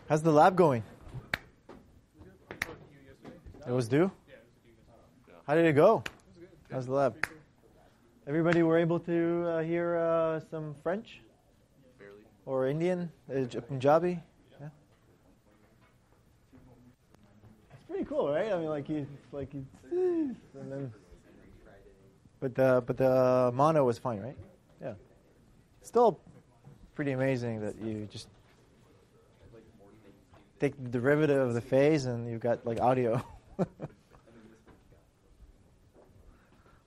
How's the lab going? It was due? How did it go? How's the lab? Everybody were able to hear some French? Barely. Or Indian? Punjabi? Yeah. It's pretty cool, right? I mean, and then, but the mono was fine, right? Yeah. Still pretty amazing that you just take the derivative of the phase and you've got like audio.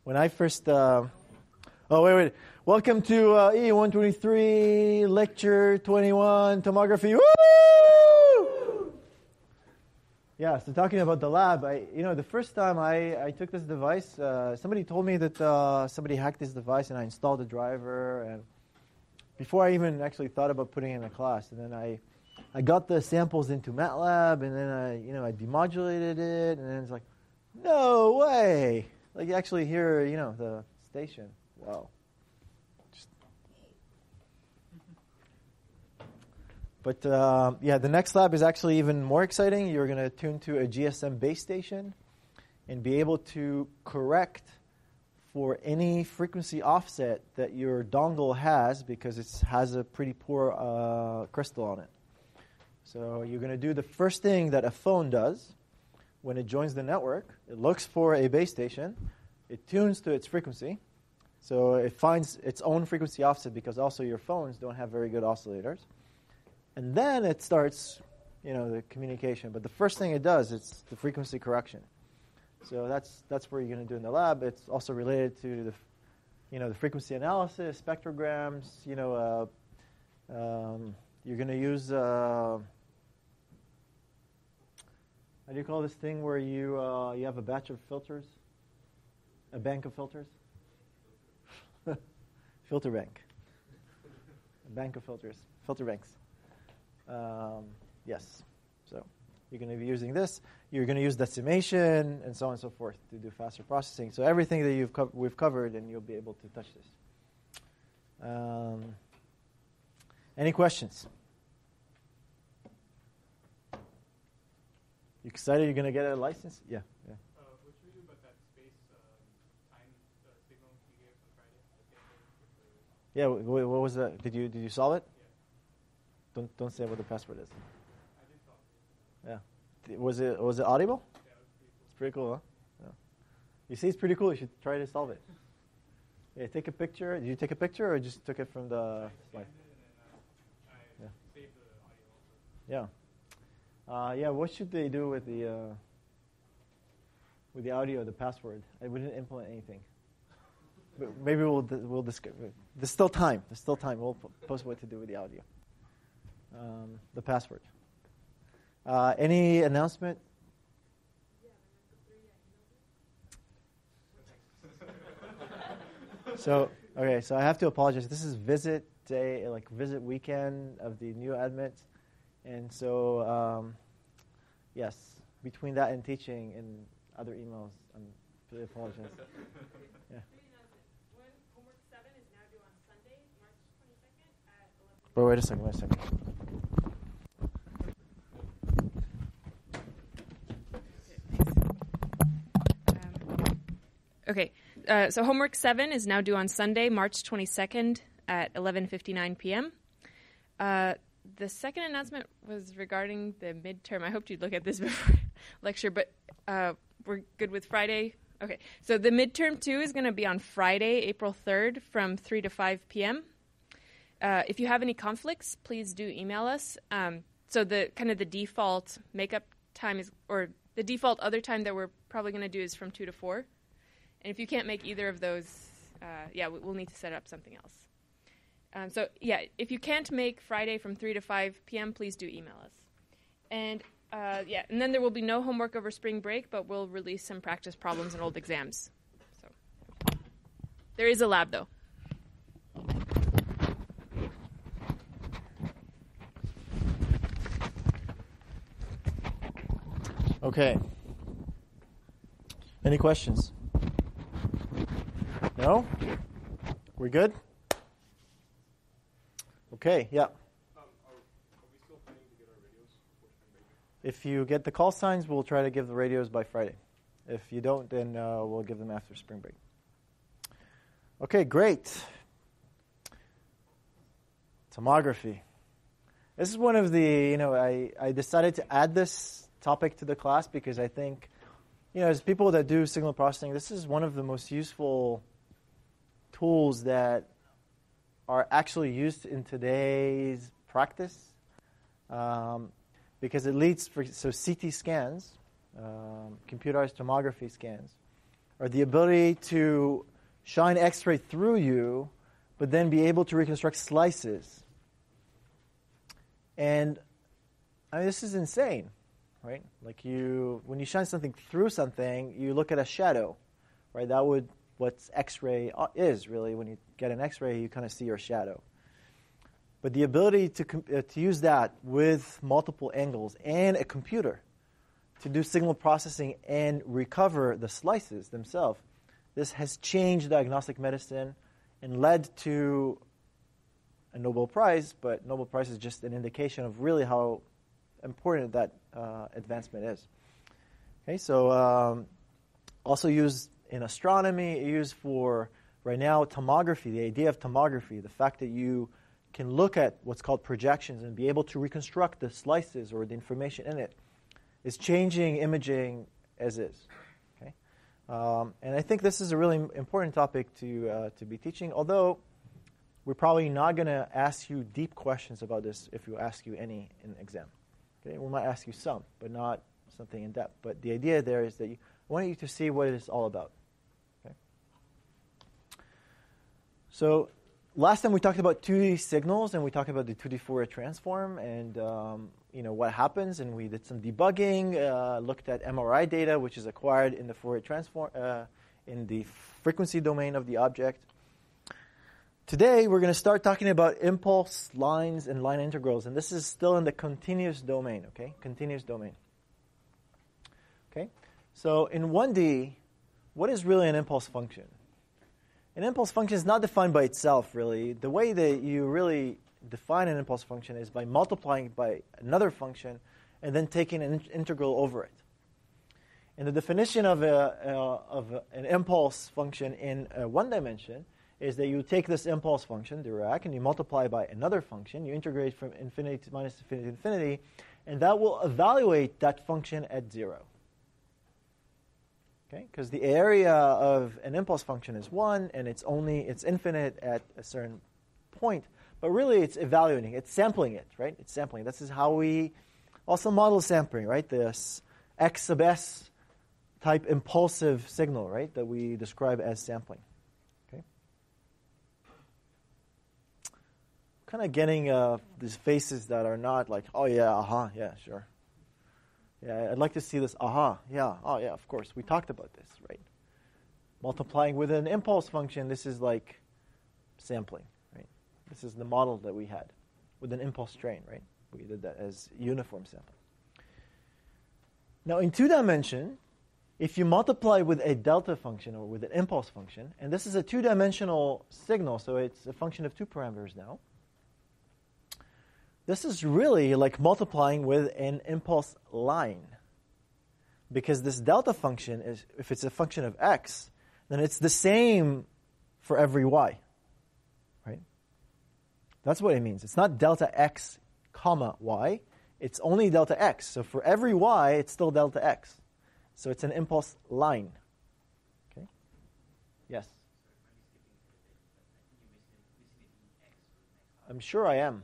When I first, wait. Welcome to E123 Lecture 21 Tomography. Woo! Yeah, so talking about the lab, the first time I took this device, somebody told me that somebody hacked this device and I installed the driver, and before I even actually thought about putting it in a class, and then I got the samples into MATLAB, and then I demodulated it, and then it's like, no way! Like you actually hear, the station. Wow. But the next lab is actually even more exciting. You're going to tune to a GSM base station and be able to correct for any frequency offset that your dongle has, because it has a pretty poor crystal on it. So you're going to do the first thing that a phone does when it joins the network. It looks for a base station. It tunes to its frequency. So it finds its own frequency offset, because also your phones don't have very good oscillators. And then it starts, the communication. But the first thing it does, it's the frequency correction. So that's what you're going to do in the lab. It's also related to the frequency analysis, spectrograms. You're going to use how do you call this thing where you have a batch of filters, a bank of filters, filter bank, a bank of filters, filter banks. Yes. So you're going to be using this. You're going to use decimation and so on and so forth to do faster processing. So everything that we've covered, and you'll be able to touch this. Any questions? You excited you're going to get a license? Yeah. What should we do about that space time signal you gave on Friday? Yeah. What was that? Did you solve it? Yeah. Don't say what the password is. I did solve it. Yeah. Was it audible? Yeah, it was It's pretty cool. pretty cool, huh? Yeah. You see, it's pretty cool. You should try to solve it. Yeah. Take a picture. Did you take a picture or just took it from the slide? I saved the audio also. Yeah. What should they do with the audio, the password? I wouldn't implement anything. But maybe we'll discuss. There's still time. We'll post what to do with the audio. The password. Any announcement? So I have to apologize. This is visit day, like visit weekend of the new admits. And so, yes, between that and teaching and other emails, I'm really apologize. Yeah. Homework 7 is now due on Sunday, March 22nd at 11. But wait a second. Okay, so homework 7 is now due on Sunday, March 22nd at 11:59 p.m. The second announcement was regarding the midterm. I hoped you'd look at this before lecture, but we're good with Friday. Okay, so the midterm 2 is going to be on Friday, April 3rd from 3 to 5 p.m. If you have any conflicts, please do email us. So the default makeup time is, or the default other time that we're probably going to do is from 2 to 4. And if you can't make either of those, we'll need to set up something else. If you can't make Friday from 3 to 5 p.m., please do email us. And then there will be no homework over spring break, but we'll release some practice problems and old exams. So there is a lab, though. Okay. Any questions? No? We're good? Okay, yeah. Are we still planning to get our videos? If you get the call signs, we'll try to give the radios by Friday. If you don't, then we'll give them after spring break. Okay, great. Tomography. This is one of the, I decided to add this topic to the class because I think, as people that do signal processing, this is one of the most useful tools that are actually used in today's practice because it leads for CT scans, computerized tomography scans, or the ability to shine X-ray through you, but then be able to reconstruct slices. And this is insane, right? Like when you shine something through something, you look at a shadow, right? What X-ray is really. When you get an X-ray, you kind of see your shadow. But the ability to use that with multiple angles and a computer to do signal processing and recover the slices themselves, this has changed diagnostic medicine and led to a Nobel Prize, but Nobel Prize is just an indication of really how important that advancement is. Okay, so also used in astronomy, used for, right now, tomography, the idea of tomography, the fact that you can look at what's called projections and be able to reconstruct the slices or the information in it, is changing imaging as is. Okay, and I think this is a really important topic to be teaching, although we're probably not going to ask you deep questions about this if we ask you any in the exam. Okay? We might ask you some, but not something in depth. But the idea there is that I want you to see what it is all about. Okay? So last time we talked about 2D signals, and we talked about the 2D Fourier transform, and what happens, and we did some debugging, looked at MRI data, which is acquired in the Fourier transform, in the frequency domain of the object. Today, we're going to start talking about impulse lines and line integrals, and this is still in the continuous domain, okay? Continuous domain. Okay? So in 1D, what is really an impulse function? An impulse function is not defined by itself, really. The way that you really define an impulse function is by multiplying it by another function and then taking an integral over it. And the definition of an impulse function in one dimension is that you take this impulse function, Dirac, and you multiply by another function. You integrate from infinity to minus infinity to infinity, and that will evaluate that function at 0. Okay? Because the area of an impulse function is 1, and it's infinite at a certain point. But really, it's evaluating. It's sampling it, right? It's sampling. This is how we also model sampling, right? This X sub S type impulsive signal, right, that we describe as sampling. Kind of getting these faces that are not like, oh yeah, yeah, sure. Yeah, I'd like to see this, yeah, oh yeah, of course. We talked about this, right? Multiplying with an impulse function, this is like sampling, right? This is the model that we had with an impulse train, right? We did that as uniform sampling. Now in 2 dimension, if you multiply with a delta function or with an impulse function, and this is a 2-dimensional signal, so it's a function of 2 parameters now, this is really like multiplying with an impulse line. Because this delta function, if it's a function of x, then it's the same for every y. Right? That's what it means. It's not delta x comma y. It's only delta x. So for every y, it's still delta x. So it's an impulse line. Okay? Yes? I'm sure I am.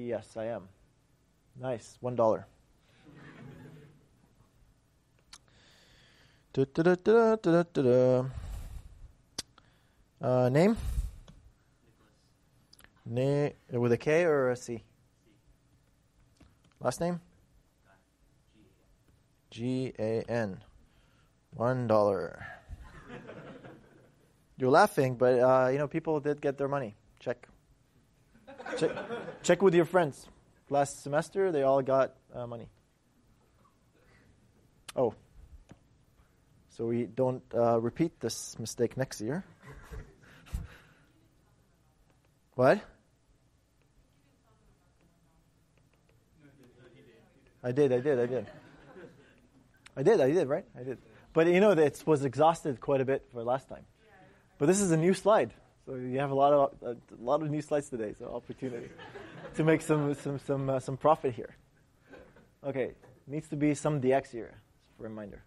Yes, I am. Nice, $1. Name? With a K or a C? Last name? G-A-N. $1. You're laughing, but people did get their money. Check with your friends. Last semester, they all got money. Oh. So we don't repeat this mistake next year. What? I did, right? I did. But it was exhausted quite a bit for last time. But this is a new slide. So you have a lot of new slides today, so opportunity to make some profit here. Okay, needs to be some dx here, for a reminder.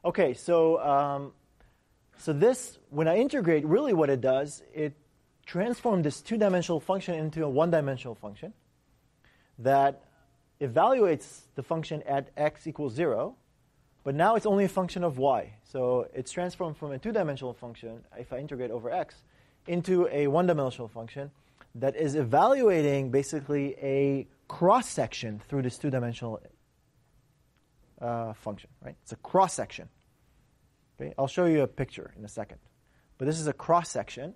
Okay, so this, when I integrate, really what it does, it transforms this two-dimensional function into a one-dimensional function that evaluates the function at x equals 0, but now it's only a function of y. So it's transformed from a two-dimensional function, if I integrate over x, into a one-dimensional function that is evaluating basically a cross-section through this two-dimensional function, right? It's a cross-section. Okay, I'll show you a picture in a second. But this is a cross-section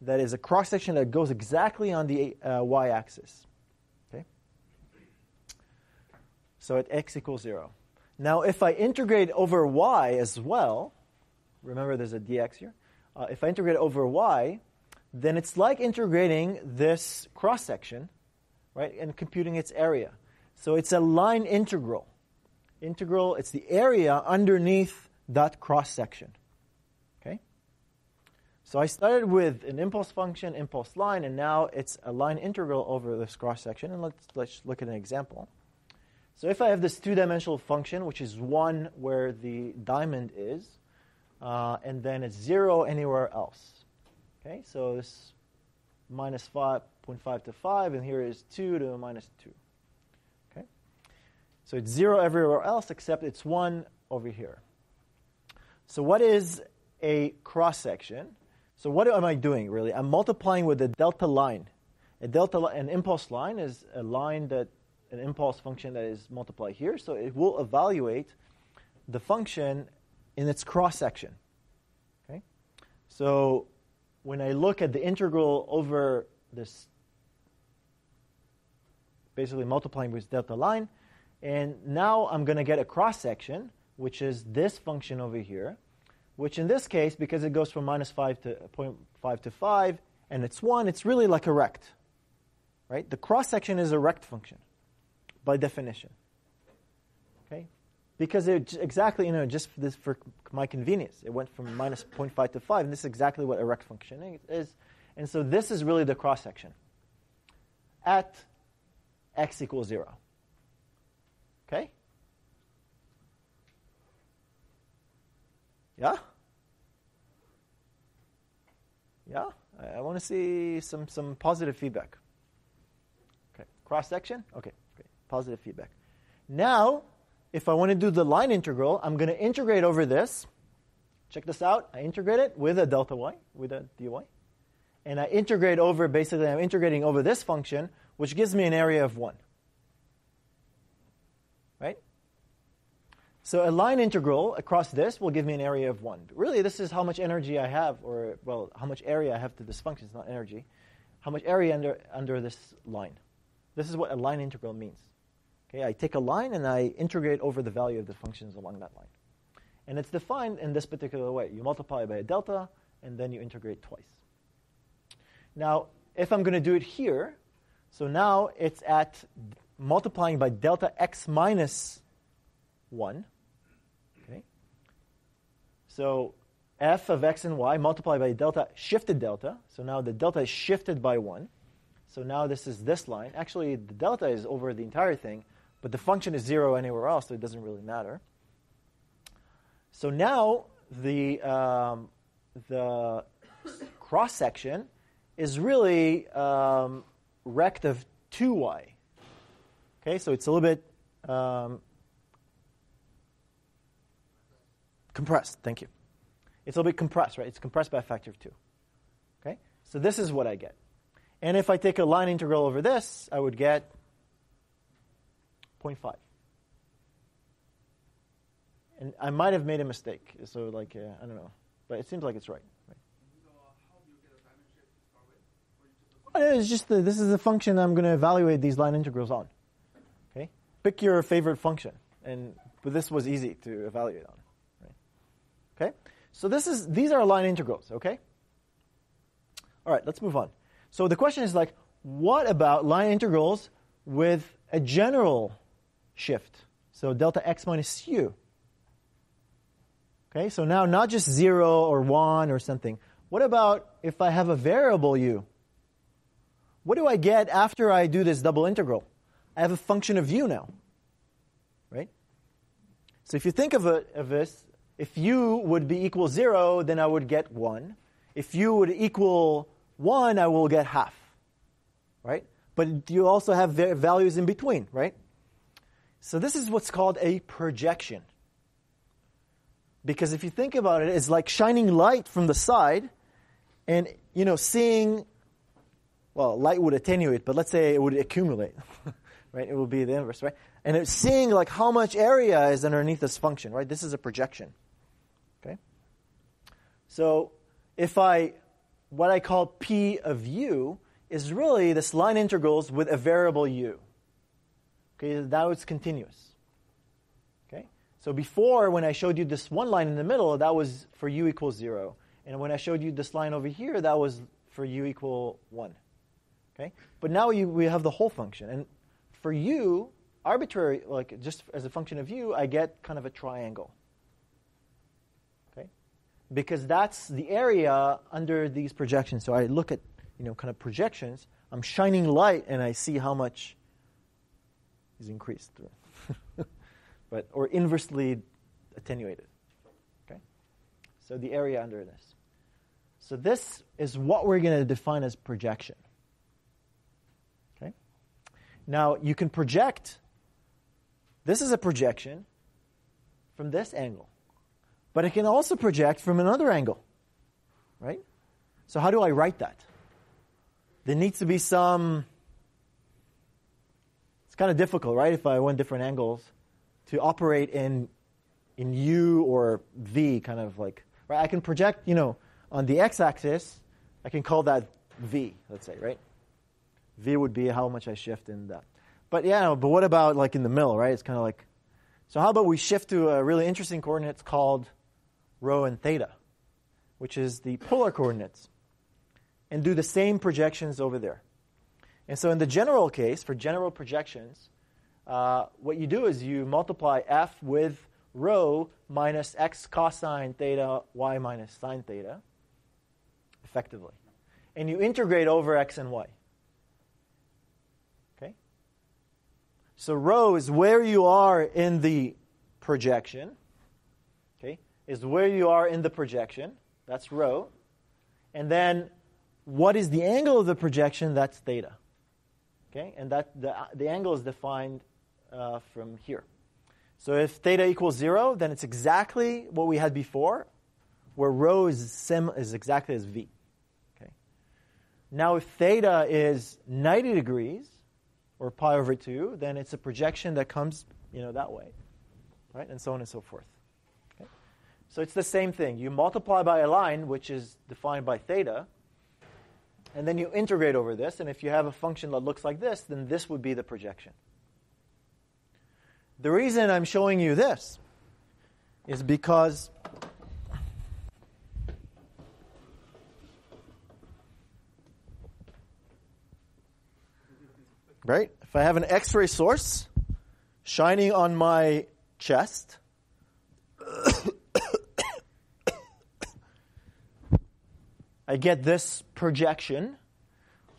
that is a cross-section that goes exactly on the y-axis. Okay? So at x equals 0. Now, if I integrate over y as well, remember there's a dx here. If I integrate over y, then it's like integrating this cross-section, right, and computing its area. So it's a line integral. Integral, it's the area underneath that cross-section. Okay? So I started with an impulse function, impulse line, and now it's a line integral over this cross-section. And let's look at an example. So if I have this two-dimensional function, which is 1 where the diamond is, and then it's 0 anywhere else. Okay, so this minus 5.5 to 5, and here is 2 to minus 2. Okay, so it's 0 everywhere else except it's 1 over here. So what is a cross-section? So what am I doing, really? I'm multiplying with a delta line. An impulse line is a line that, an impulse function that is multiplied here. So it will evaluate the function in its cross-section. Okay? So when I look at the integral over this, basically multiplying with delta line, and now I'm going to get a cross-section, which is this function over here, which in this case, because it goes from minus 5 to 0.5 to 5, and it's 1, it's really like a rect. Right? The cross-section is a rect function, by definition. Okay? Because it exactly, just for my convenience, it went from minus 0.5 to 5, and this is exactly what a rect function is. And so this is really the cross-section at x equals 0. Okay? Yeah? Yeah? I want to see some positive feedback. Okay. Cross-section? Okay. Great. Positive feedback. Now, if I want to do the line integral, I'm going to integrate over this. Check this out. I integrate it with a delta y, with a dy. And I integrate over, basically, I'm integrating over this function, which gives me an area of 1. Right? So a line integral across this will give me an area of 1. But really, this is how much energy I have, or, well, how much area I have to this function. It's not energy. How much area under this line. This is what a line integral means. Okay, I take a line and I integrate over the value of the functions along that line. And it's defined in this particular way. You multiply by a delta, and then you integrate twice. Now, if I'm going to do it here, so now it's at multiplying by delta x minus 1. Okay. So f of x and y multiplied by delta, shifted delta. So now the delta is shifted by 1. So now this is this line. Actually, the delta is over the entire thing, but the function is 0 anywhere else, so it doesn't really matter. So now the cross-section is really rect of 2y. Okay, so it's a little bit compressed. Thank you. It's a little bit compressed, right? It's compressed by a factor of 2. Okay, so this is what I get. And if I take a line integral over this, I would get 0.5. And I might have made a mistake. So, like, I don't know. But it seems like it's right. So how do you get a diamond shape to start with? Or you just It's just this is the function I'm going to evaluate these line integrals on. Okay? Pick your favorite function. But this was easy to evaluate on. Right? Okay? So these are line integrals, okay? All right, let's move on. So the question is like, what about line integrals with a general shift. So delta x minus u. Okay, so now not just 0 or 1 or something. What about if I have a variable u? What do I get after I do this double integral? I have a function of u now, right? So if you think of this, if u would be equal 0, then I would get 1. If u would equal 1, I will get half, right? But you also have values in between, right? So this is what's called a projection. Because if you think about it, it's like shining light from the side and, seeing, well, light would attenuate, but let's say it would accumulate, right? It would be the inverse, right? And it's seeing like how much area is underneath this function, right? This is a projection, okay? So what I call P of u is really this line integrals with a variable u. Okay, now it's continuous. Okay, so before when I showed you this one line in the middle, that was for u equals 0. And when I showed you this line over here, that was for u equal 1. Okay, but now we have the whole function. And for u, arbitrary, like just as a function of u, I get kind of a triangle. Okay, because that's the area under these projections. So I look at kind of projections. I'm shining light, and I see how much is increased, or inversely attenuated. Okay, so the area under this. So this is what we're going to define as projection. Okay, now you can project. This is a projection from this angle, but it can also project from another angle, right? So how do I write that? There needs to be some. It's kind of difficult, right? If I went different angles, to operate in u or v, kind of like, right? I can project, on the x-axis. I can call that v, let's say, right? V would be how much I shift in that. But but what about like in the middle, right? It's kind of like, so how about we shift to a really interesting coordinates called rho and theta, which is the polar coordinates, and do the same projections over there. And so in the general case, for general projections, what you do is you multiply f with rho minus x cosine theta y minus sine theta, effectively. And you integrate over x and y. Okay? So rho is where you are in the projection. Okay? Is where you are in the projection. That's rho. And then what is the angle of the projection? That's theta. Okay? And that the angle is defined from here. So if theta equals 0, then it's exactly what we had before, where rho is exactly as v. Okay? Now if theta is 90 degrees, or pi over 2, then it's a projection that comes that way. Right? And so on and so forth. Okay? So it's the same thing. You multiply by a line, which is defined by theta, and then you integrate over this, and if you have a function that looks like this, then this would be the projection. The reason I'm showing you this is because right? If I have an X-ray source shining on my chest, I get this projection,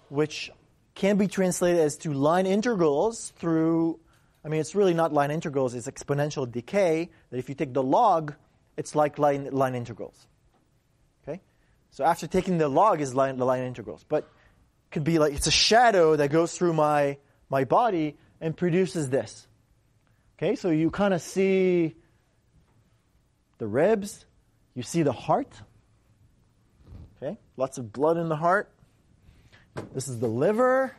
which can be translated as to line integrals through, it's really not line integrals, it's exponential decay, that if you take the log, it's like line integrals. Okay? So after taking the log is the line integrals. But it could be like, it's a shadow that goes through my body and produces this. Okay? So you kind of see the ribs, you see the heart. Okay? Lots of blood in the heart. This is the liver.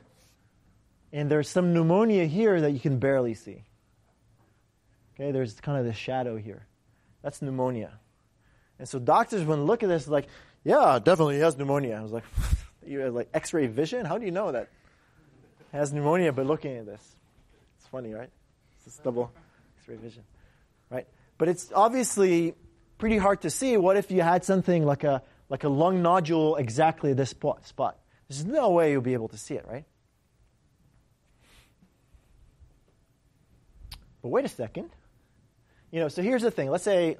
And there's some pneumonia here that you can barely see. Okay? There's kind of the shadow here. That's pneumonia. And so doctors, when look at this, like, yeah, definitely he has pneumonia. I was like, you have like X-ray vision? How do you know that he has pneumonia by looking at this? It's funny, right? It's a double X-ray vision. Right? But it's obviously pretty hard to see. What if you had something like a lung nodule exactly at this spot? There's no way you'll be able to see it, right? But wait a second. So here's the thing. Let's say,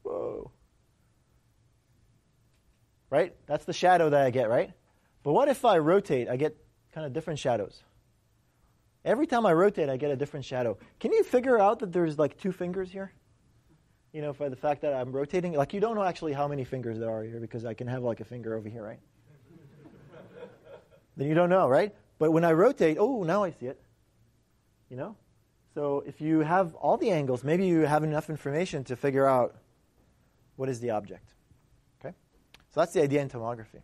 whoa. Right? That's the shadow that I get, right? But what if I rotate? I get kind of different shadows. Every time I rotate, I get a different shadow. Can you figure out that there's like 2 fingers here? For the fact that I'm rotating. Like, you don't know actually how many fingers there are here because I can have like a finger over here, right? Then you don't know, right? But when I rotate, now I see it. So if you have all the angles, maybe you have enough information to figure out what is the object. Okay? So that's the idea in tomography.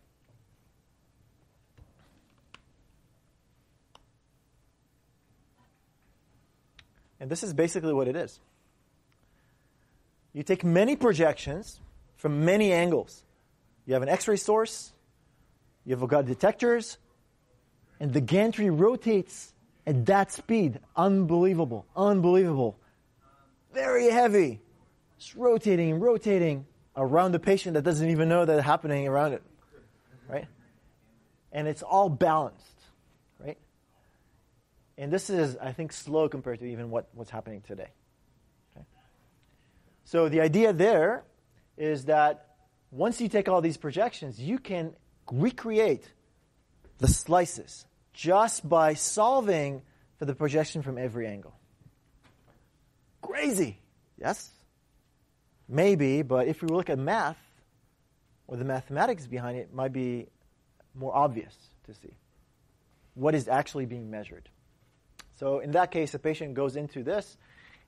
And this is basically what it is. You take many projections from many angles. You have an X-ray source, you've got detectors, and the gantry rotates at that speed. Unbelievable. Very heavy. It's rotating around the patient that doesn't even know that's happening around it. Right? And it's all balanced. Right? And this is, I think, slow compared to even what's happening today. Okay? So the idea there is that once you take all these projections, you can recreate the slices just by solving for the projection from every angle. Crazy, yes? Maybe, but if we look at math, or the mathematics behind it, might be more obvious to see what is actually being measured. So in that case, the patient goes into this,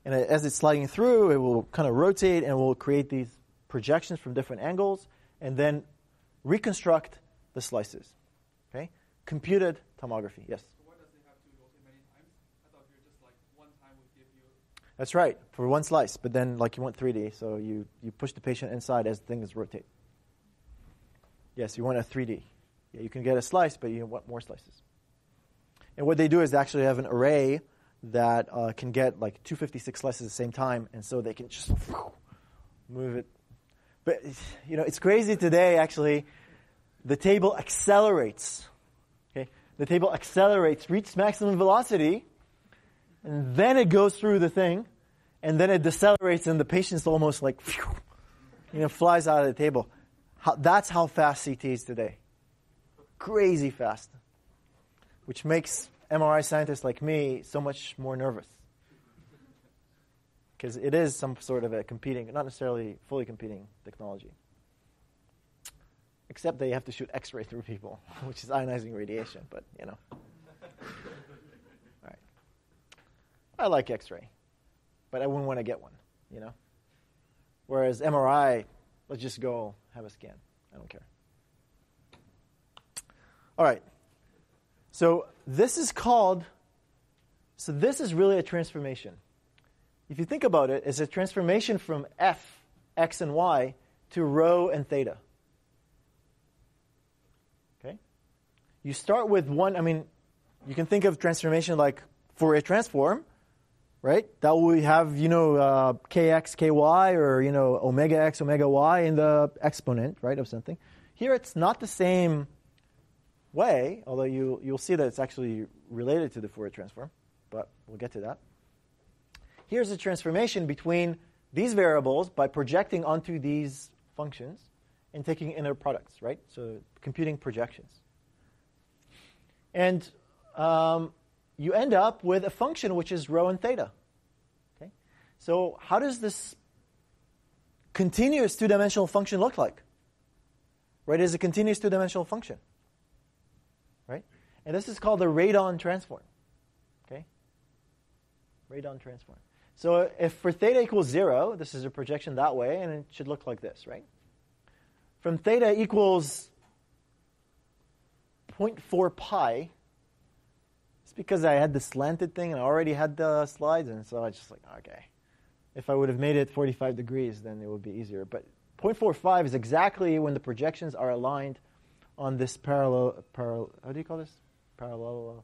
and as it's sliding through, it will kind of rotate and will create these projections from different angles, and then reconstruct the slices. Okay? Computed tomography, yes? So why does it have to rotate many times? I thought you were just like one time would give you... That's right, for one slice, but then like you want 3D, so you push the patient inside as things rotate. Yes, you want a 3D. Yeah, you can get a slice, but you want more slices. And what they do is they actually have an array that can get like 256 slices at the same time, and so they can just move it. But, it's crazy today, actually. The table accelerates. Okay? The table accelerates, reaches maximum velocity, and then it goes through the thing, and then it decelerates, and the patient's almost like, flies out of the table. That's how fast CT is today. Crazy fast. Which makes MRI scientists like me so much more nervous. Because it is some sort of a competing, not necessarily fully competing technology. Except that you have to shoot X-ray through people, which is ionizing radiation, but, All right. I like X-ray, but I wouldn't want to get one, Whereas MRI, let's just go have a scan. I don't care. All right. So this is really a transformation. If you think about it, it's a transformation from F, X and Y, to rho and theta. Okay? You start with one, you can think of transformation like Fourier transform, right? That will have, kx, ky, or, omega x, omega y in the exponent, right, of something. Here it's not the same way, although you'll see that it's actually related to the Fourier transform, but we'll get to that. Here's a transformation between these variables by projecting onto these functions and taking inner products, right? So computing projections. And you end up with a function which is rho and theta. Okay? So how does this continuous two-dimensional function look like? Right? It's a continuous two-dimensional function. Right? And this is called the radon transform. Okay? Radon transform. So if for theta equals 0, this is a projection that way, and it should look like this, right? From theta equals 0.4 pi, it's because I had the slanted thing and I already had the slides, and so I just like, okay. If I would have made it 45 degrees, then it would be easier. But 0.45 is exactly when the projections are aligned on this parallel how do you call this? Parallelogram.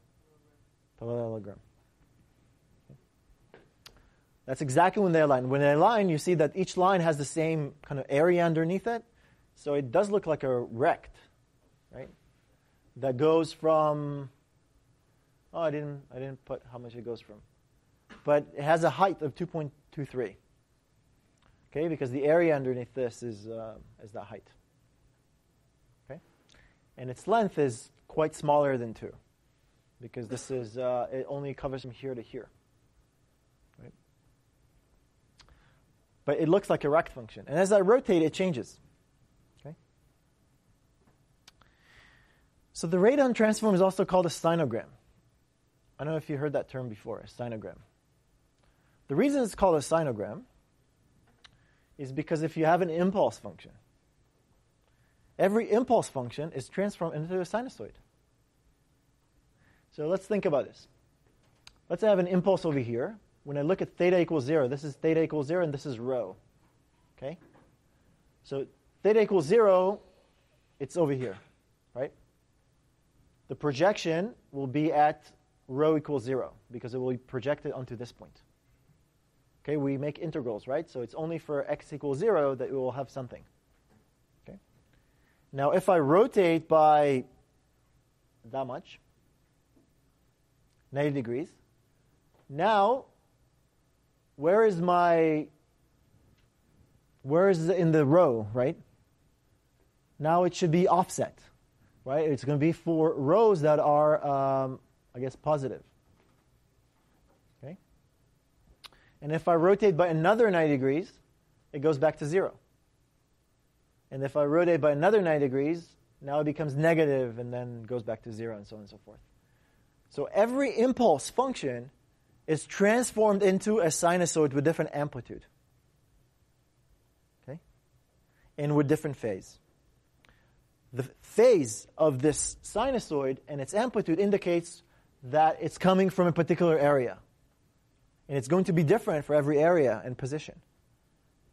That's exactly when they align. When they align, you see that each line has the same kind of area underneath it. So it does look like a rect, right? That goes from, I didn't put how much it goes from. but it has a height of 2.23. Okay, because the area underneath this is that height. Okay, and its length is quite smaller than 2, because this is it only covers from here to here. Right? But it looks like a rect function, and as I rotate, it changes. Okay. So the radon transform is also called a sinogram. I don't know if you heard that term before, a sinogram. The reason it's called a sinogram is because if you have an impulse function, every impulse function is transformed into a sinusoid. So let's think about this. Let's have an impulse over here. When I look at theta equals 0, this is theta equals 0, and this is rho. Okay? So theta equals 0, it's over here, right? The projection will be at rho equals 0, because it will be projected onto this point. Okay, we make integrals, right? So it's only for x equals 0 that we will have something. Okay. Now, if I rotate by that much, 90 degrees, now, where is in the row, right? Now it should be offset, right? It's going to be for rows that are, I guess, positive. Okay? And if I rotate by another 90 degrees, it goes back to 0. And if I rotate by another 90 degrees, now it becomes negative and then goes back to 0 and so on and so forth. So every impulse function is transformed into a sinusoid with different amplitude. Okay? And with different phase. The phase of this sinusoid and its amplitude indicates that it's coming from a particular area. And it's going to be different for every area and position.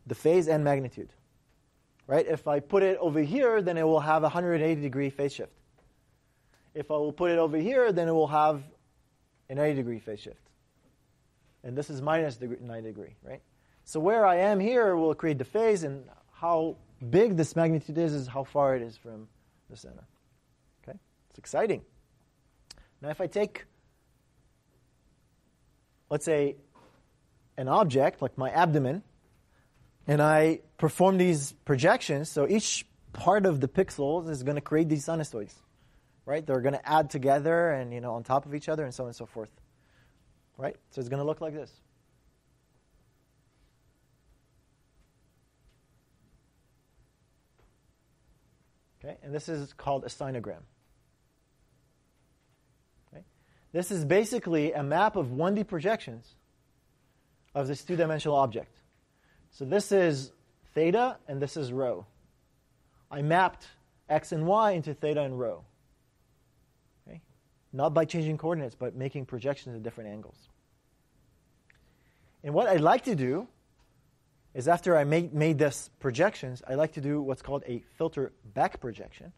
The phase and magnitude. Right? If I put it over here, then it will have a 180 degree phase shift. If I will put it over here, then it will have a 90 degree phase shift. And this is minus 90 degree, right? So where I am here will create the phase, and how big this magnitude is how far it is from the center. Okay? It's exciting. Now if I take, let's say, an object, like my abdomen, and I perform these projections, so each part of the pixels is going to create these sinusoids. Right? They're going to add together and, on top of each other and so on and so forth. Right? So it's going to look like this. Okay? And this is called a sinogram. Okay? This is basically a map of 1D projections of this two-dimensional object. So this is theta and this is rho. I mapped x and y into theta and rho. Not by changing coordinates, but making projections at different angles. And what I like to do is after I made this projections, I like to do what's called a filter back projection.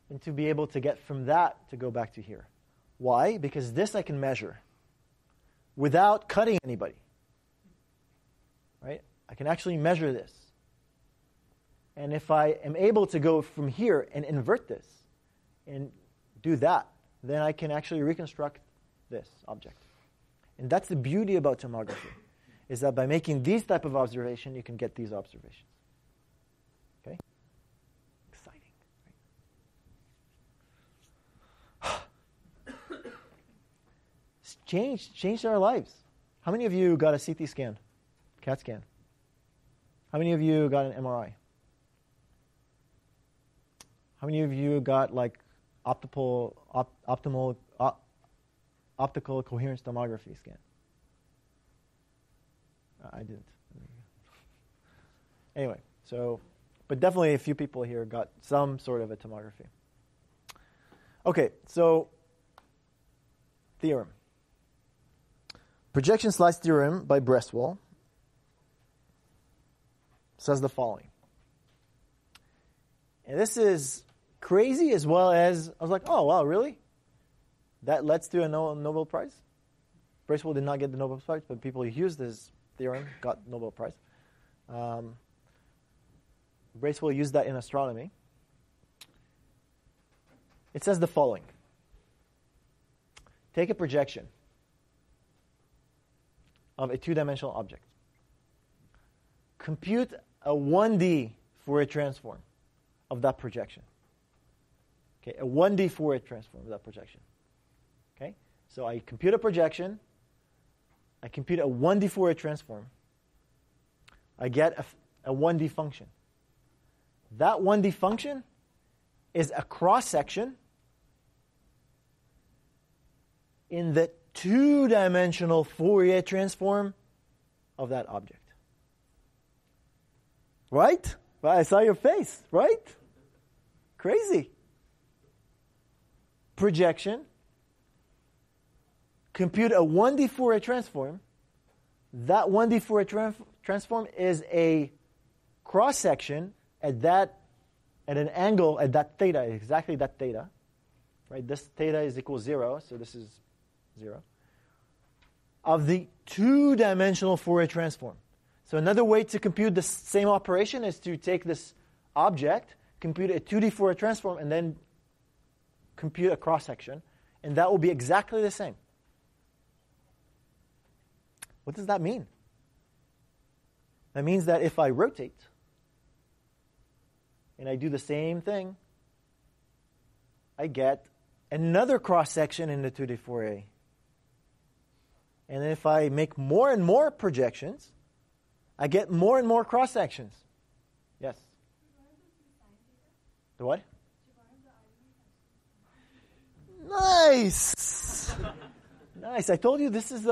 And to be able to get from that to go back to here. Why? Because this I can measure without cutting anybody. Right? I can actually measure this. And if I am able to go from here and invert this and do that, then I can actually reconstruct this object. And that's the beauty about tomography, is that by making these type of observation, you can get these observations. Okay? Exciting. Right? It's changed our lives. How many of you got a CT scan, CAT scan? How many of you got an MRI? How many of you got optical coherence tomography scan? I didn't. Anyway, but definitely a few people here got some sort of a tomography. Okay, so theorem. Projection slice theorem by Bresswell says the following. And this is crazy, as well as I was like, oh, wow, really? That leads to a Nobel Prize? Bracewell did not get the Nobel Prize, but people who used this theorem got Nobel Prize. Bracewell used that in astronomy. It says the following. Take a projection. of a two-dimensional object. Compute a 1D Fourier transform of that projection. Okay, a 1D Fourier transform of that projection. Okay, so I compute a projection. I compute a 1D Fourier transform. I get a 1D function. That 1D function is a cross-section in the two-dimensional Fourier transform of that object. Right? Well, I saw your face, right? Crazy. Projection. Compute a 1D Fourier transform. That 1D Fourier transform is a cross-section at an angle at that theta, exactly that theta. Right? This theta is equal 0, so this is 0. Of the two-dimensional Fourier transform. So another way to compute the same operation is to take this object, compute a 2D Fourier transform, and then compute a cross-section. And that will be exactly the same. What does that mean? That means that if I rotate, and I do the same thing, I get another cross-section in the 2D Fourier. And if I make more and more projections, I get more and more cross-sections. Yes? The what? Nice! Nice. I told you this is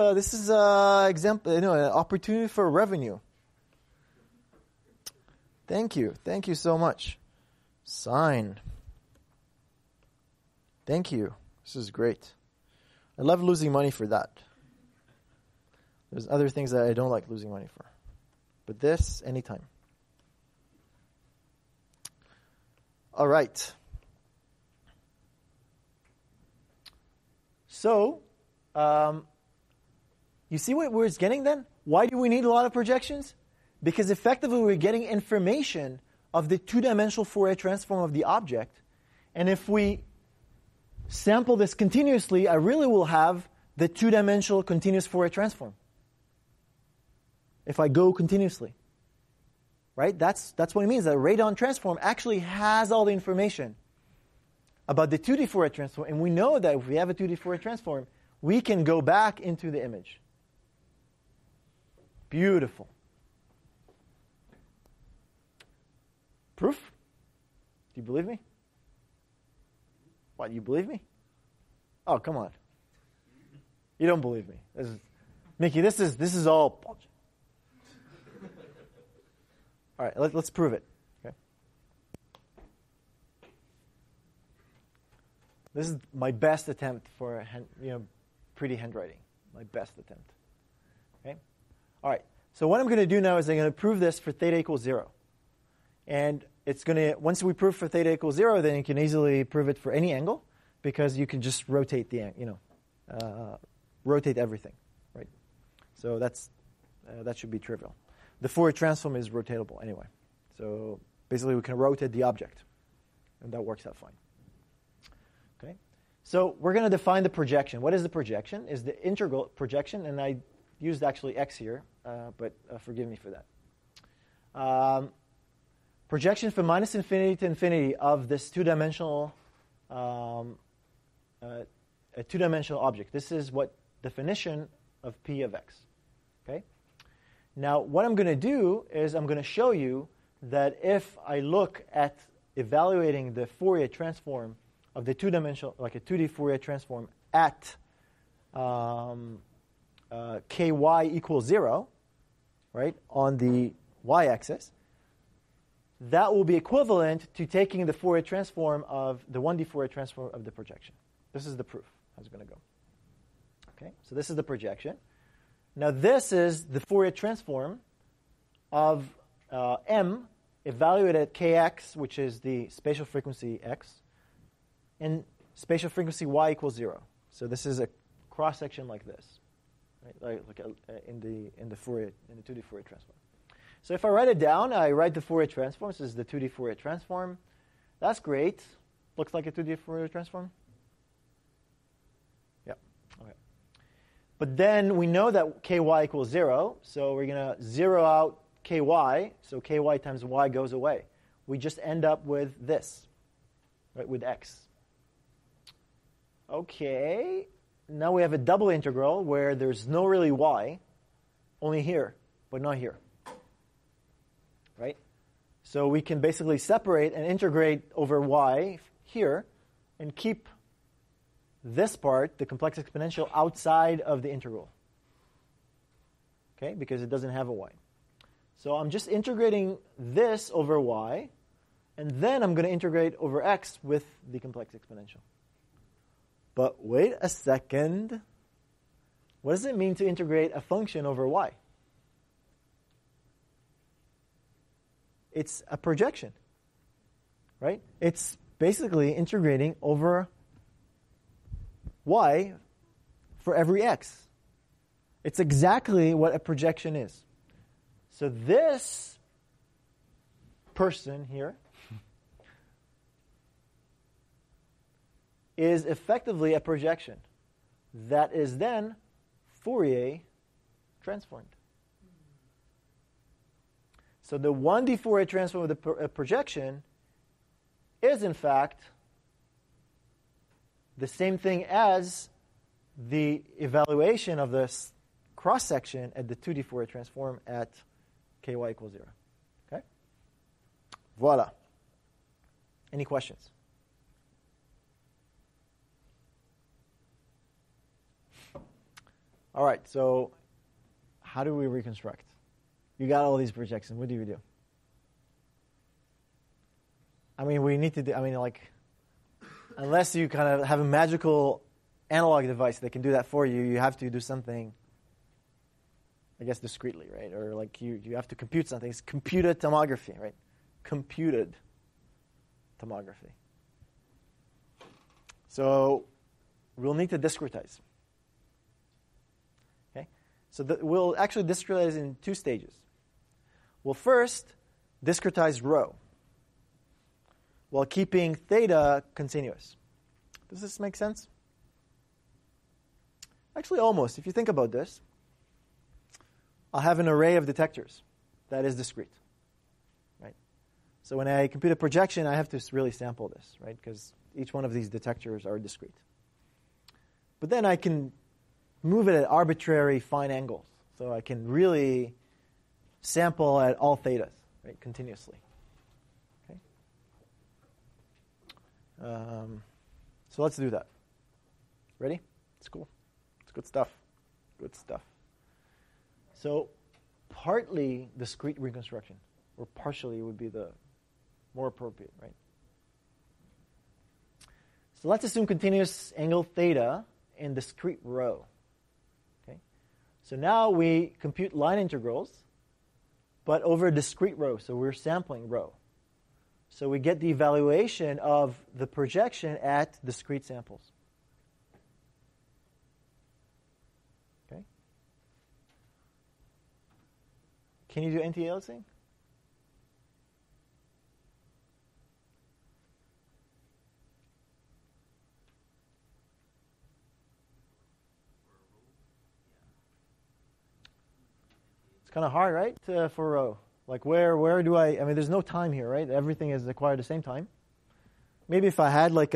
example, an opportunity for revenue. Thank you. Thank you so much. Sign. Thank you. This is great. I love losing money for that. There's other things that I don't like losing money for. But this, anytime. All right. So, you see what we're getting then? Why do we need a lot of projections? Because effectively we're getting information of the two-dimensional Fourier transform of the object. And if we sample this continuously, I really will have the two-dimensional continuous Fourier transform. If I go continuously. Right? That's what it means. That radon transform actually has all the information about the 2D Fourier transform. And we know that if we have a 2D Fourier transform, we can go back into the image. Beautiful. Proof? Do you believe me? What, you believe me? Oh, come on. You don't believe me. Mickey, this is all bullshit. All right, let's prove it. Okay. This is my best attempt for pretty handwriting. My best attempt. Okay. All right. So what I'm going to do now is I'm going to prove this for theta equals 0, and it's going to once we prove for theta equals 0, then you can easily prove it for any angle because you can just rotate the rotate everything, right? So that should be trivial. The Fourier transform is rotatable anyway. So basically we can rotate the object, and that works out fine. Okay. So we're going to define the projection. What is the projection? Is the integral projection, and I used actually x here, but forgive me for that. Projection from minus infinity to infinity of this two-dimensional object. This is what definition of P of x. Okay. Now, what I'm going to do is I'm going to show you that if I look at evaluating the Fourier transform of the two-dimensional, like a 2D Fourier transform at ky equals 0, right, on the y-axis, that will be equivalent to taking the Fourier transform of the 1D Fourier transform of the projection. This is the proof. How's it going to go? Okay, so this is the projection. Now this is the Fourier transform of m evaluated at kx, which is the spatial frequency x, and spatial frequency y equals 0. So this is a cross section like this, right? Like in the 2D Fourier transform. So if I write it down, I write the Fourier transform. This is the 2D Fourier transform. That's great. Looks like a 2D Fourier transform. Yeah. Okay. But then we know that ky equals 0, so we're going to zero out ky, so ky times y goes away. We just end up with this, right, with x. Okay, now we have a double integral where there's no really y, only here, but not here, right? So we can basically separate and integrate over y here and keep this part, the complex exponential, outside of the integral, okay, because it doesn't have a y. So I'm just integrating this over y, and then I'm going to integrate over x with the complex exponential. But wait a second. What does it mean to integrate a function over y? It's a projection, right? It's basically integrating over y for every x. It's exactly what a projection is. So this person here is effectively a projection that is then Fourier transformed. So the 1D Fourier transform of the projection is, in fact, the same thing as the evaluation of this cross-section at the 2D Fourier transform at ky equals 0. Okay? Voila. Any questions? All right, so how do we reconstruct? You got all these projections. What do you do? I mean, we need to do, unless you kind of have a magical analog device that can do that for you, you have to do something, I guess, discretely, right? Or like you have to compute something. It's computed tomography, right? Computed tomography. So we'll need to discretize. Okay? So we'll actually discretize in two stages. We'll first discretize rho while keeping theta continuous. Does this make sense? Actually, almost. If you think about this, I'll have an array of detectors that is discrete, right? So when I compute a projection, I have to really sample this, right? Because each one of these detectors are discrete. But then I can move it at arbitrary fine angles. So I can really sample at all thetas, right, continuously. Okay. So let's do that. Ready? It's cool. It's good stuff. Good stuff. So partly discrete reconstruction, or partially would be the more appropriate, right? So let's assume continuous angle theta in discrete rho. Okay. So now we compute line integrals, but over a discrete rho. So we're sampling rho. So we get the evaluation of the projection at discrete samples. Okay. Can you do anti-aliasing? It's kind of hard, right, for rho. Like where do I mean, there's no time here, right? Everything is acquired at the same time. Maybe if I had like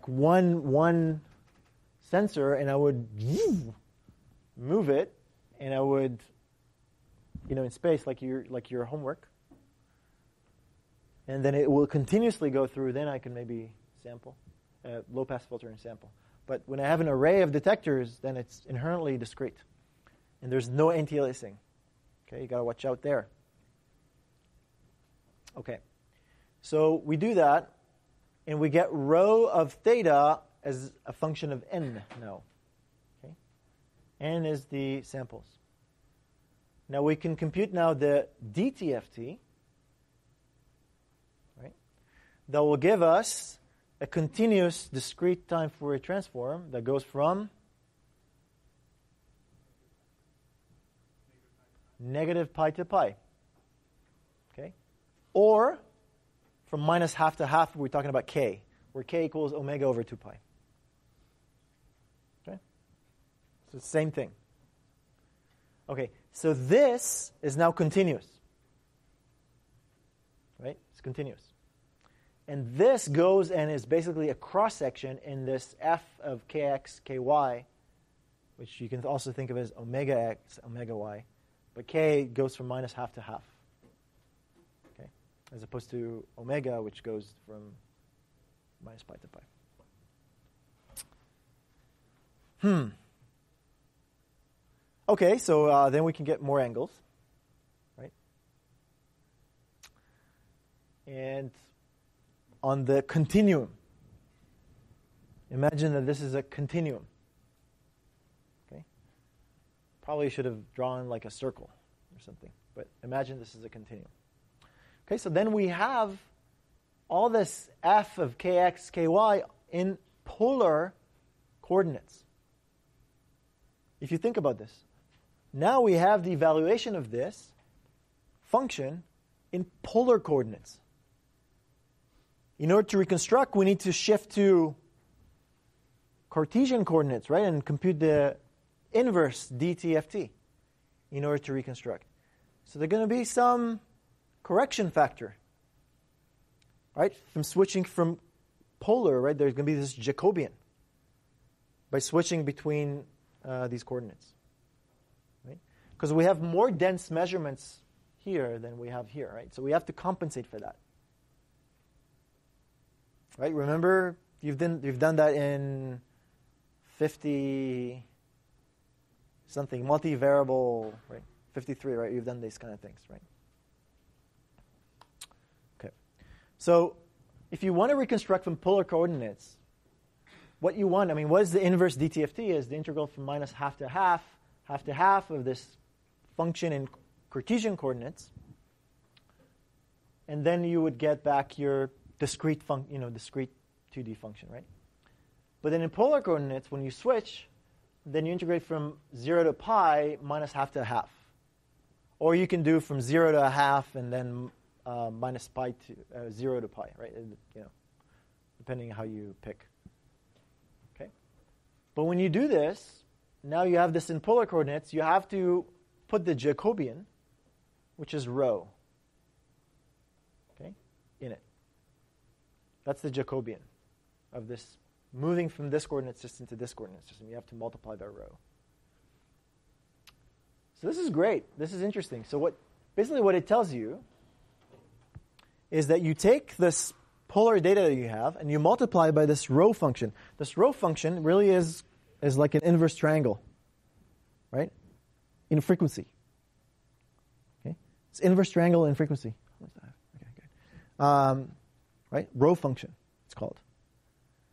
one sensor and I would move it and I would, in space like your homework, and then it will continuously go through, then I can maybe sample, low pass filter and sample. But when I have an array of detectors, then it's inherently discrete. And there's no anti-aliasing. Okay, you got to watch out there. Okay, so we do that, and we get rho of theta as a function of n now. Okay, n is the samples. Now we can compute now the dTFT, right? That will give us a continuous discrete time Fourier transform that goes from negative pi to pi, okay? Or from minus half to half, we're talking about k, where k equals omega over 2 pi. Okay? the same thing. Okay, so this is now continuous. Right? It's continuous. And this goes and is basically a cross-section in this f of kx, ky, which you can also think of as omega x, omega y. But k goes from minus half to half. Okay? As opposed to omega, which goes from minus pi to pi. Okay, so then we can get more angles. Right? And on the continuum, imagine that this is a continuum. Okay? Probably should have drawn like a circle or something, but imagine this is a continuum. Okay, so then we have all this f of kx, ky in polar coordinates. If you think about this, now we have the evaluation of this function in polar coordinates. In order to reconstruct, we need to shift to Cartesian coordinates, right, and compute the inverse dtft in order to reconstruct. So there's going to be some correction factor, right, from switching from polar, right, there's going to be this Jacobian by switching between these coordinates, right? Because we have more dense measurements here than we have here, right? So we have to compensate for that. Right? Remember, you've done that in 50 something multivariable, right? 53, right? You've done these kind of things, right? Okay. So if you want to reconstruct from polar coordinates, what you want, what is the inverse dtft? Is the integral from minus half to half of this function in Cartesian coordinates, and then you would get back your discrete 2D function, right? But then in polar coordinates, when you switch, then you integrate from 0 to pi minus half to half. Or you can do from 0 to a half and then minus pi to 0 to pi, right? Depending on how you pick. Okay? But when you do this, now you have this in polar coordinates, you have to put the Jacobian, which is rho, okay, in it. That's the Jacobian of this moving from this coordinate system to this coordinate system. You have to multiply by rho. So this is great. This is interesting. So basically what it tells you is that you take this polar data that you have and you multiply by this rho function. This rho function really is like an inverse triangle, right? In frequency. Okay? It's inverse triangle in frequency. Okay, good. Right? Rho function, it's called.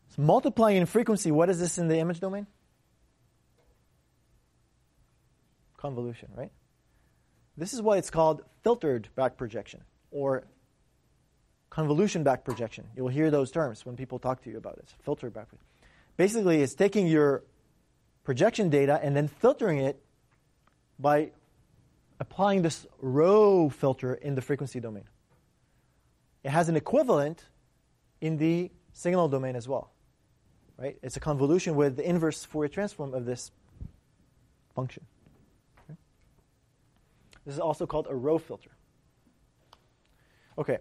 So multiplying in frequency, what is this in the image domain? Convolution, right? This is why it's called filtered back projection or convolution back projection. You'll hear those terms when people talk to you about it. Filtered back projection. Basically, it's taking your projection data and then filtering it by applying this rho filter in the frequency domain. It has an equivalent in the signal domain as well, right? It's a convolution with the inverse Fourier transform of this function. Okay? This is also called a rho filter. Okay,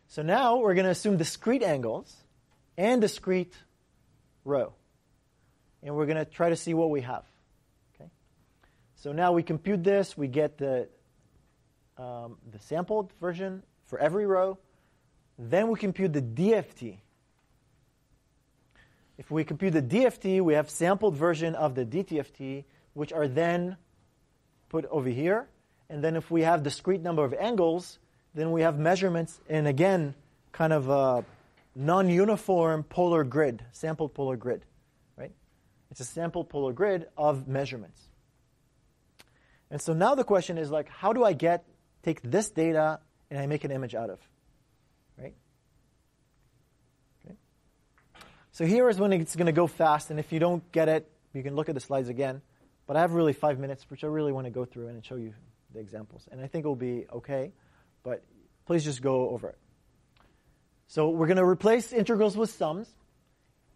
so now we're going to assume discrete angles and discrete rho, and we're going to try to see what we have. Okay, so now we compute this. We get the sampled version for every rho. Then we compute the DFT. If we compute the DFT, we have sampled version of the DTFT, which are then put over here. And then if we have discrete number of angles, then we have measurements in, again, kind of a non-uniform polar grid, sampled polar grid, right? It's a sampled polar grid of measurements. And so now the question is, like, how do I take this data and I make an image out of? Right? Okay. So here is when it's going to go fast, and if you don't get it, you can look at the slides again. But I have really 5 minutes, which I really want to go through and show you the examples. And I think it will be okay, but please just go over it. So we're going to replace integrals with sums,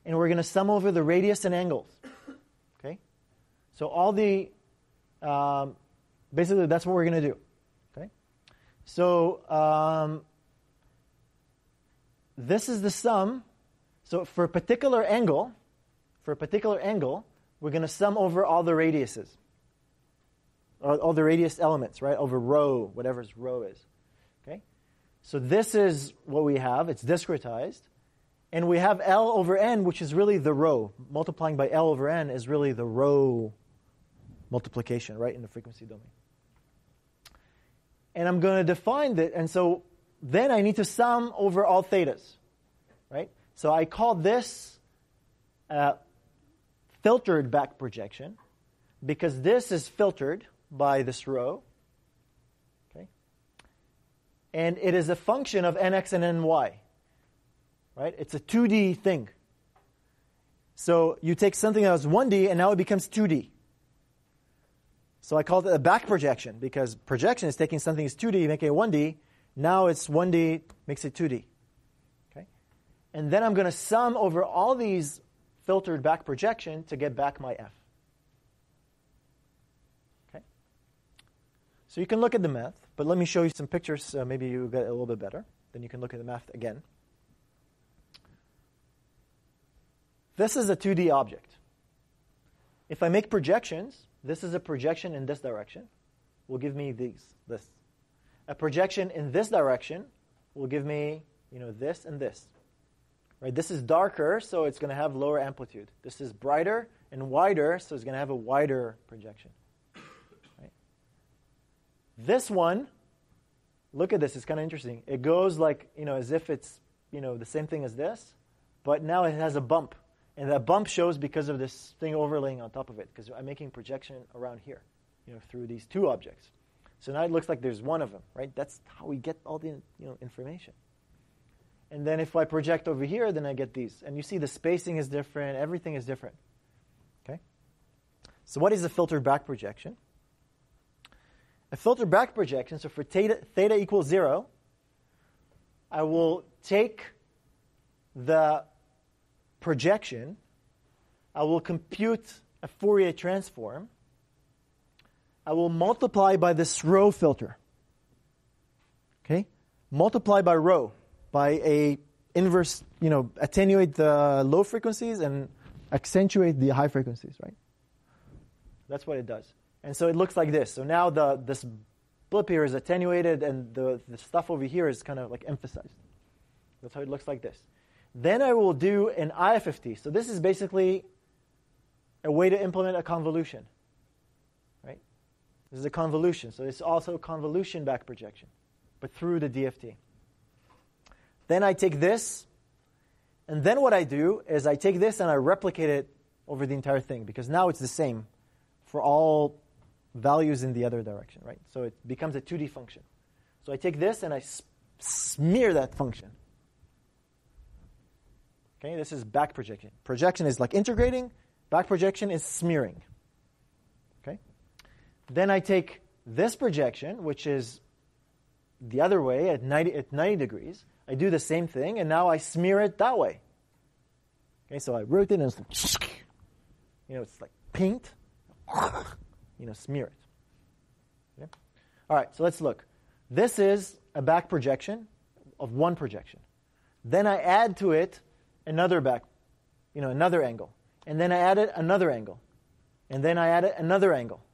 and we're going to sum over the radius and angles. Okay? So all the, basically that's what we're going to do. Okay. So this is the sum. So for a particular angle, we're going to sum over all the radiuses, or all the radius elements, right? Over rho, whatever rho is. Okay. So this is what we have. It's discretized. And we have L over N, which is really the rho. Multiplying by L over N is really the rho multiplication, right, in the frequency domain. And I'm going to define that. And so then I need to sum over all thetas, right? So I call this filtered back projection because this is filtered by this rho. Okay? And it is a function of nx and ny. Right? It's a 2D thing. So you take something that was 1D and now it becomes 2D. So I call it a back projection because projection is taking something that's 2D, making it 1D. Now it's 1D, makes it 2D. Okay? And then I'm going to sum over all these filtered back projection to get back my F. Okay? So you can look at the math, but let me show you some pictures so maybe you get a little bit better. Then you can look at the math again. This is a 2D object. If I make projections, this is a projection in this direction, will give me this. A projection in this direction will give me, this and this. Right? This is darker, so it's going to have lower amplitude. This is brighter and wider, so it's going to have a wider projection. Right? This one, look at this, it's kind of interesting. It goes like, as if it's, the same thing as this, but now it has a bump. And that bump shows because of this thing overlaying on top of it, because I'm making projection around here, through these two objects. So now it looks like there's one of them, right? That's how we get all the information. And then if I project over here, then I get these. And you see the spacing is different, everything is different. Okay? So what is a filtered back projection? A filtered back projection, so for theta equals 0, I will take the projection, I will compute a Fourier transform, I will multiply by this rho filter. Okay? Multiply by rho, by a inverse, attenuate the low frequencies and accentuate the high frequencies, right? That's what it does. And so it looks like this. So now this blip here is attenuated and the stuff over here is kind of like emphasized. That's how it looks like this. Then I will do an IFFT. So this is basically a way to implement a convolution. Right? This is a convolution. So it's also a convolution back projection, but through the DFT. Then I take this, and then what I do is I take this and I replicate it over the entire thing, because now it's the same for all values in the other direction. Right? So it becomes a 2D function. So I take this and I smear that function. Okay, this is back projection. Projection is like integrating. Back projection is smearing. Okay? Then I take this projection, which is the other way at 90 degrees. I do the same thing, and now I smear it that way. Okay, so I rotate it, and it's like, it's like paint. Smear it. Okay? All right, so let's look. This is a back projection of one projection. Then I add to it another back, another angle. And then I added another angle. And then I added another angle.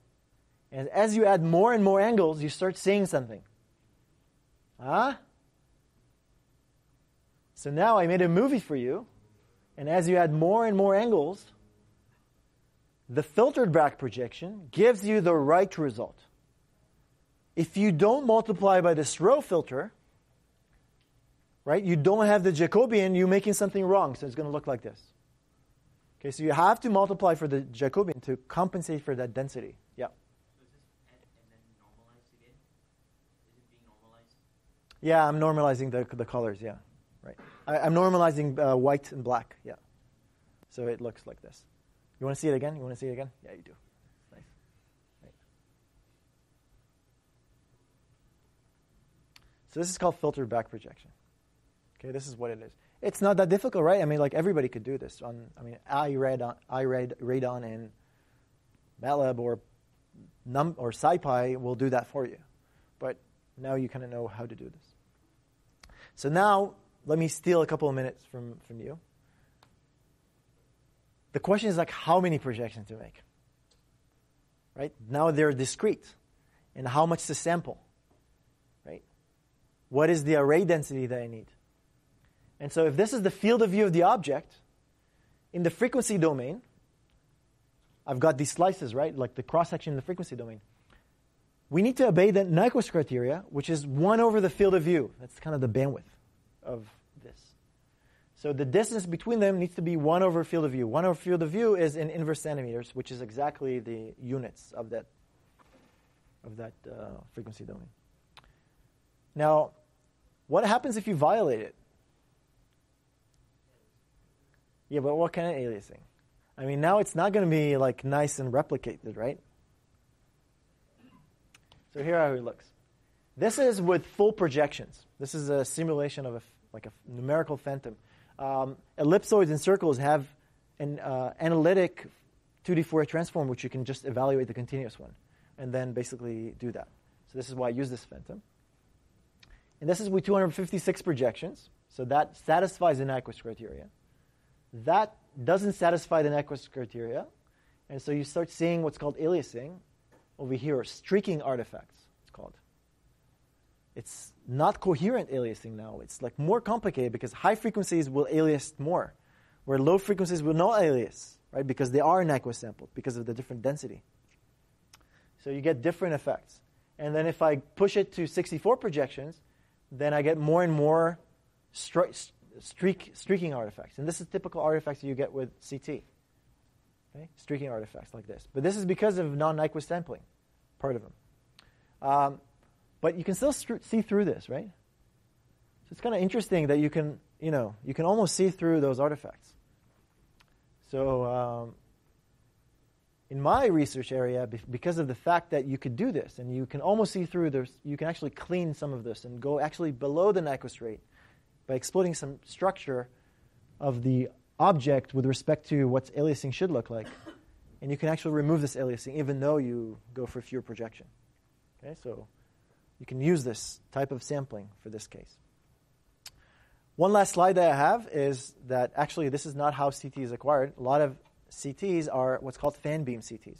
And as you add more and more angles, you start seeing something. So now I made a movie for you. And as you add more and more angles, the filtered back projection gives you the right result. If you don't multiply by this rho filter, right? You don't have the Jacobian, you're making something wrong, so it's going to look like this. Okay, so you have to multiply for the Jacobian to compensate for that density. Yeah. So is this and then normalized again? Is it being normalized? Yeah, I'm normalizing the colors, yeah. Right. I'm normalizing white and black, yeah. So it looks like this. You want to see it again? Yeah, you do. Nice. Right. So this is called filtered back projection. Okay, this is what it is. It's not that difficult, right? I mean, like everybody could do this. I read radon and MATLAB or SciPy will do that for you. But now you kind of know how to do this. So now, let me steal a couple of minutes from you. The question is like how many projections to make. Right? Now they're discrete. And how much to sample. Right? What is the array density that I need? And so if this is the field of view of the object, in the frequency domain, I've got these slices, right? Like the cross-section in the frequency domain. We need to obey the Nyquist criteria, which is 1 over the field of view. That's kind of the bandwidth of this. So the distance between them needs to be 1 over field of view. 1 over field of view is in inverse centimeters, which is exactly the units of that frequency domain. Now, what happens if you violate it? Yeah, but what kind of aliasing? I mean, now it's not going to be like nice and replicated, right? So here how it looks. This is with full projections. This is a simulation of a numerical phantom. Ellipsoids and circles have an analytic 2D Fourier transform, which you can just evaluate the continuous one, and then basically do that. So this is why I use this phantom. And this is with 256 projections. So that satisfies the Nyquist criteria. That doesn't satisfy the Nyquist criteria. And so you start seeing what's called aliasing over here, streaking artifacts, it's called. It's not coherent aliasing now. It's like more complicated because high frequencies will alias more, where low frequencies will not alias, right? Because they are Nyquist sampled because of the different density. So you get different effects. And then if I push it to 64 projections, then I get more and more streaking artifacts. And this is typical artifacts that you get with CT. Okay? Streaking artifacts like this. But this is because of non-Nyquist sampling, part of them. But you can still see through this, right? So it's kind of interesting that you can almost see through those artifacts. So in my research area, because of the fact that you could do this, and you can almost see through this, you can actually clean some of this and go actually below the Nyquist rate by exploiting some structure of the object with respect to what aliasing should look like. And you can actually remove this aliasing even though you go for fewer projection. Okay, so you can use this type of sampling for this case. One last slide that I have is that actually this is not how CT is acquired. A lot of CTs are what's called fan beam CTs.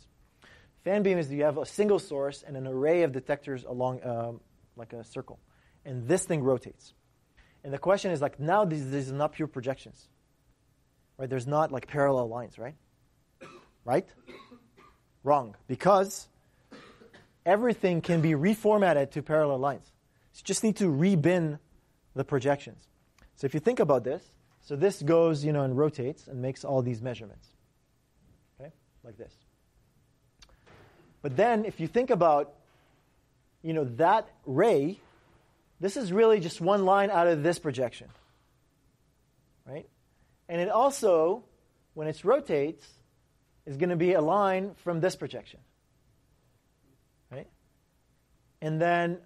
Fan beam is you have a single source and an array of detectors along like a circle. And this thing rotates. And the question is like now these are not pure projections. Right? There's not like parallel lines, right? Right? Wrong. Because everything can be reformatted to parallel lines. So you just need to rebin the projections. So if you think about this, so this goes, and rotates and makes all these measurements. Okay? Like this. But then if you think about, that ray, this is really just one line out of this projection. Right? And it also, when it rotates, is going to be a line from this projection. Right? And then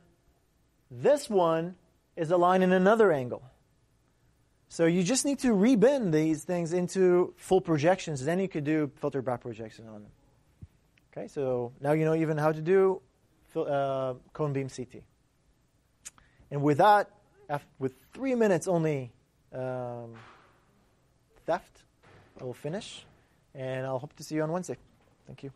this one is a line in another angle. So you just need to rebin these things into full projections. Then you could do filter back projection on them. Okay, so now you know even how to do cone beam CT. And with that, with 3 minutes only theft, I will finish. And I'll hope to see you on Wednesday. Thank you.